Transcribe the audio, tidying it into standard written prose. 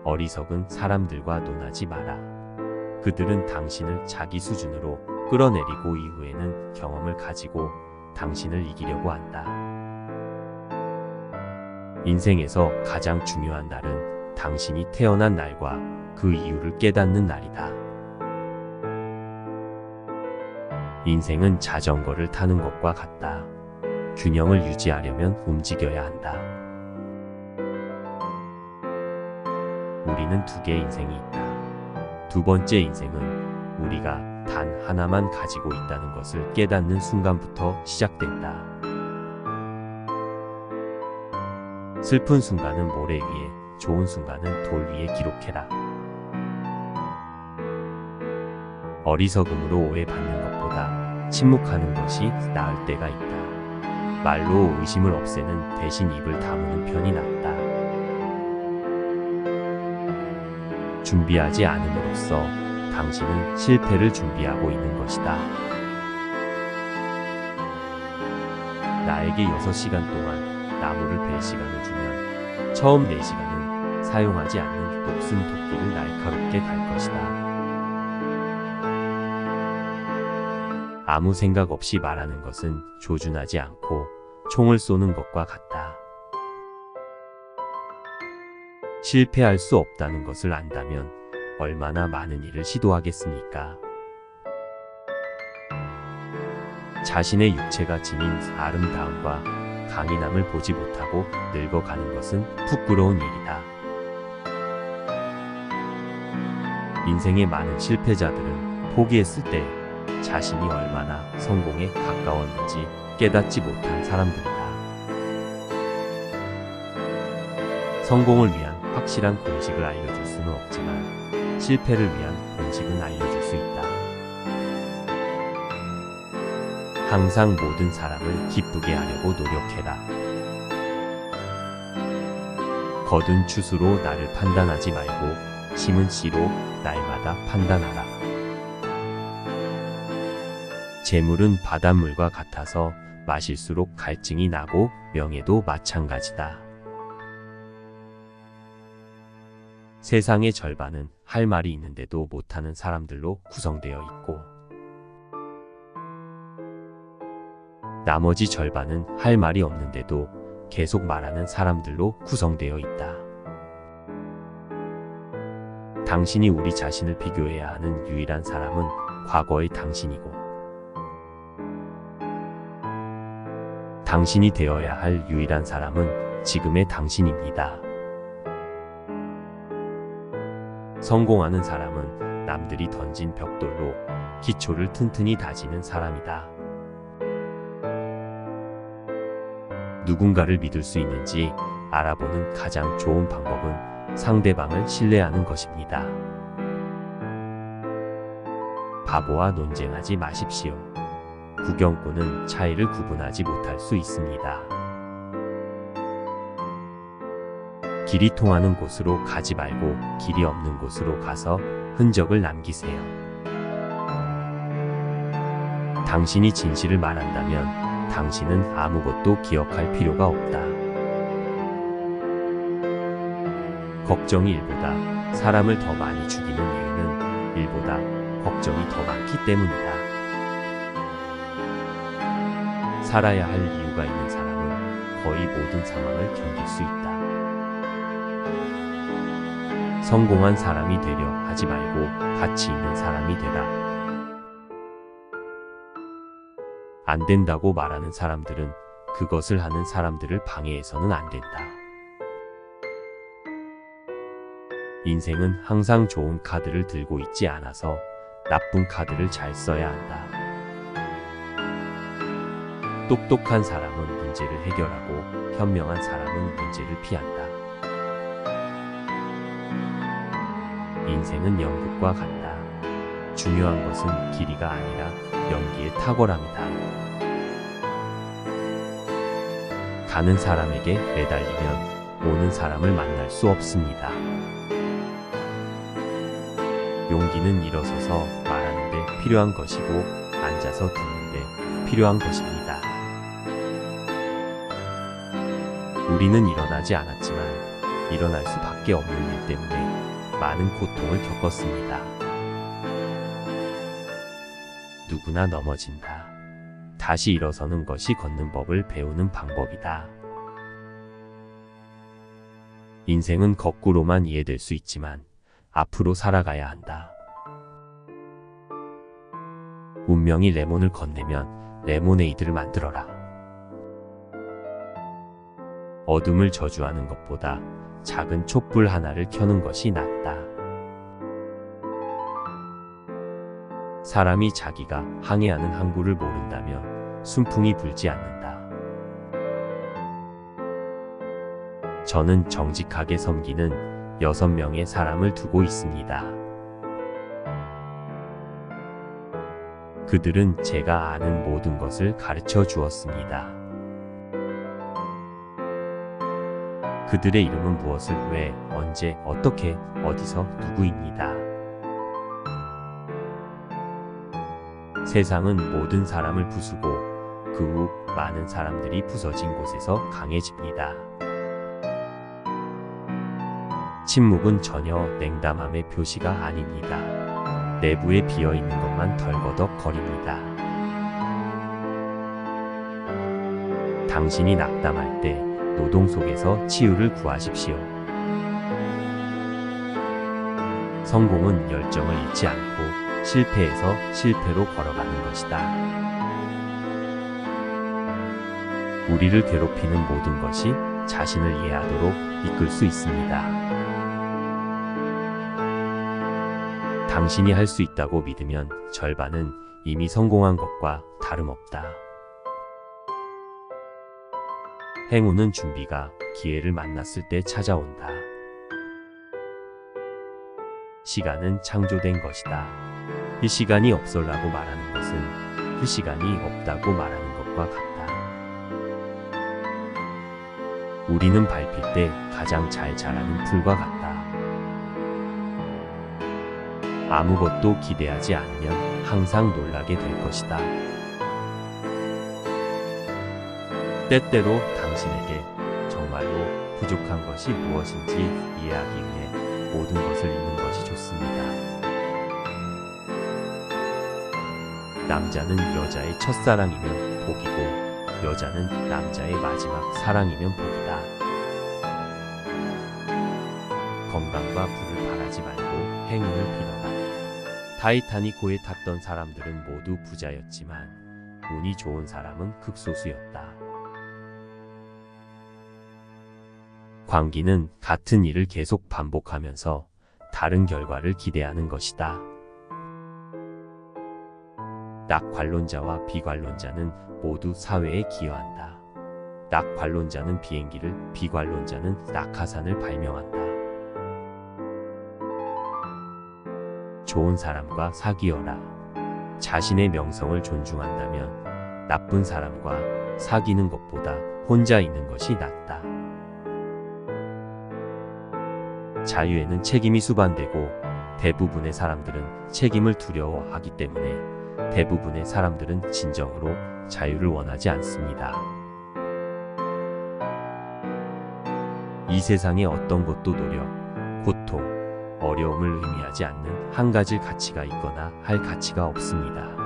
어리석은 사람들과 논하지 마라. 그들은 당신을 자기 수준으로 끌어내리고 이후에는 경험을 가지고 당신을 이기려고 한다. 인생에서 가장 중요한 날은 당신이 태어난 날과 그 이유를 깨닫는 날이다. 인생은 자전거를 타는 것과 같다. 균형을 유지하려면 움직여야 한다. 우리는 두 개의 인생이 있다. 두 번째 인생은 우리가 단 하나만 가지고 있다는 것을 깨닫는 순간부터 시작된다. 슬픈 순간은 모래 위에, 좋은 순간은 돌 위에 기록해라. 어리석음으로 오해받는 것보다 침묵하는 것이 나을 때가 있다. 말로 의심을 없애는 대신 입을 다무는 편이 낫다. 준비하지 않음으로써 당신은 실패를 준비하고 있는 것이다. 나에게 6시간 동안 나무를 벨 시간을 주면 처음 4시간은 사용하지 않는 녹슨 도끼를 날카롭게 갈 것이다. 아무 생각 없이 말하는 것은 조준하지 않고 총을 쏘는 것과 같다. 실패할 수 없다는 것을 안다면 얼마나 많은 일을 시도하겠습니까? 자신의 육체가 지닌 아름다움과 강인함을 보지 못하고 늙어가는 것은 부끄러운 일이다. 인생의 많은 실패자들은 포기했을 때 자신이 얼마나 성공에 가까웠는지 깨닫지 못한 사람들이다. 성공을 위한 확실한 공식을 알려줄 수는 없지만 실패를 위한 공식은 알려줄 수 있다. 항상 모든 사람을 기쁘게 하려고 노력해라. 거둔 추수로 나를 판단하지 말고 심은 씨로 날마다 판단하라. 재물은 바닷물과 같아서 마실수록 갈증이 나고 명예도 마찬가지다. 세상의 절반은 할 말이 있는데도 못하는 사람들로 구성되어 있고 나머지 절반은 할 말이 없는데도 계속 말하는 사람들로 구성되어 있다. 당신이 우리 자신을 비교해야 하는 유일한 사람은 과거의 당신이고 당신이 되어야 할 유일한 사람은 지금의 당신입니다. 성공하는 사람은 남들이 던진 벽돌로 기초를 튼튼히 다지는 사람이다. 누군가를 믿을 수 있는지 알아보는 가장 좋은 방법은 상대방을 신뢰하는 것입니다. 바보와 논쟁하지 마십시오. 구경꾼은 차이를 구분하지 못할 수 있습니다. 길이 통하는 곳으로 가지 말고 길이 없는 곳으로 가서 흔적을 남기세요. 당신이 진실을 말한다면 당신은 아무것도 기억할 필요가 없다. 걱정이 일보다 사람을 더 많이 죽이는 이유는 일보다 걱정이 더 많기 때문이다. 살아야 할 이유가 있는 사람은 거의 모든 상황을 견딜 수 있다. 성공한 사람이 되려 하지 말고 가치 있는 사람이 되라. 안 된다고 말하는 사람들은 그것을 하는 사람들을 방해해서는 안 된다. 인생은 항상 좋은 카드를 들고 있지 않아서 나쁜 카드를 잘 써야 한다. 똑똑한 사람은 문제를 해결하고 현명한 사람은 문제를 피한다. 인생은 연극과 같다. 중요한 것은 길이가 아니라 연기의 탁월함이다. 가는 사람에게 매달리면 오는 사람을 만날 수 없습니다. 용기는 일어서서 말하는데 필요한 것이고 앉아서 듣는데 필요한 것입니다. 우리는 일어나지 않았지만 일어날 수밖에 없는 일 때문에 많은 고통을 겪었습니다. 누구나 넘어진다. 다시 일어서는 것이 걷는 법을 배우는 방법이다. 인생은 거꾸로만 이해될 수 있지만 앞으로 살아가야 한다. 운명이 레몬을 건네면 레모네이드를 만들어라. 어둠을 저주하는 것보다 작은 촛불 하나를 켜는 것이 낫다. 사람이 자기가 항해하는 항구를 모른다면 순풍이 불지 않는다. 저는 정직하게 섬기는 6명의 사람을 두고 있습니다. 그들은 제가 아는 모든 것을 가르쳐 주었습니다. 그들의 이름은 무엇을, 왜, 언제, 어떻게, 어디서, 누구입니다. 세상은 모든 사람을 부수고 그 후 많은 사람들이 부서진 곳에서 강해집니다. 침묵은 전혀 냉담함의 표시가 아닙니다. 내부에 비어있는 것만 덜거덕거립니다. 당신이 낙담할 때 노동 속에서 치유를 구하십시오. 성공은 열정을 잃지 않고 실패에서 실패로 걸어가는 것이다. 우리를 괴롭히는 모든 것이 자신을 이해하도록 이끌 수 있습니다. 당신이 할 수 있다고 믿으면 절반은 이미 성공한 것과 다름없다. 행운은 준비가 기회를 만났을 때 찾아온다. 시간은 창조된 것이다. 이 시간이 없어라고 말하는 것은 그 시간이 없다고 말하는 것과 같다. 우리는 밟힐 때 가장 잘 자라는 풀과 같다. 아무것도 기대하지 않으면 항상 놀라게 될 것이다. 때때로 당신에게 정말로 부족한 것이 무엇인지 이해하기 위해 모든 것을 잃는 것이 좋습니다. 남자는 여자의 첫사랑이면 복이고 여자는 남자의 마지막 사랑이면 복이다. 건강과 부를 바라지 말고 행운을 빌어라. 타이타닉호에 탔던 사람들은 모두 부자였지만 운이 좋은 사람은 극소수였다. 광기는 같은 일을 계속 반복하면서 다른 결과를 기대하는 것이다. 낙관론자와 비관론자는 모두 사회에 기여한다. 낙관론자는 비행기를, 비관론자는 낙하산을 발명한다. 좋은 사람과 사귀어라. 자신의 명성을 존중한다면 나쁜 사람과 사귀는 것보다 혼자 있는 것이 낫다. 자유에는 책임이 수반되고 대부분의 사람들은 책임을 두려워하기 때문에 대부분의 사람들은 진정으로 자유를 원하지 않습니다. 이 세상에 어떤 것도 노력, 고통, 어려움을 의미하지 않는 한 가지 가치가 있거나 할 가치가 없습니다.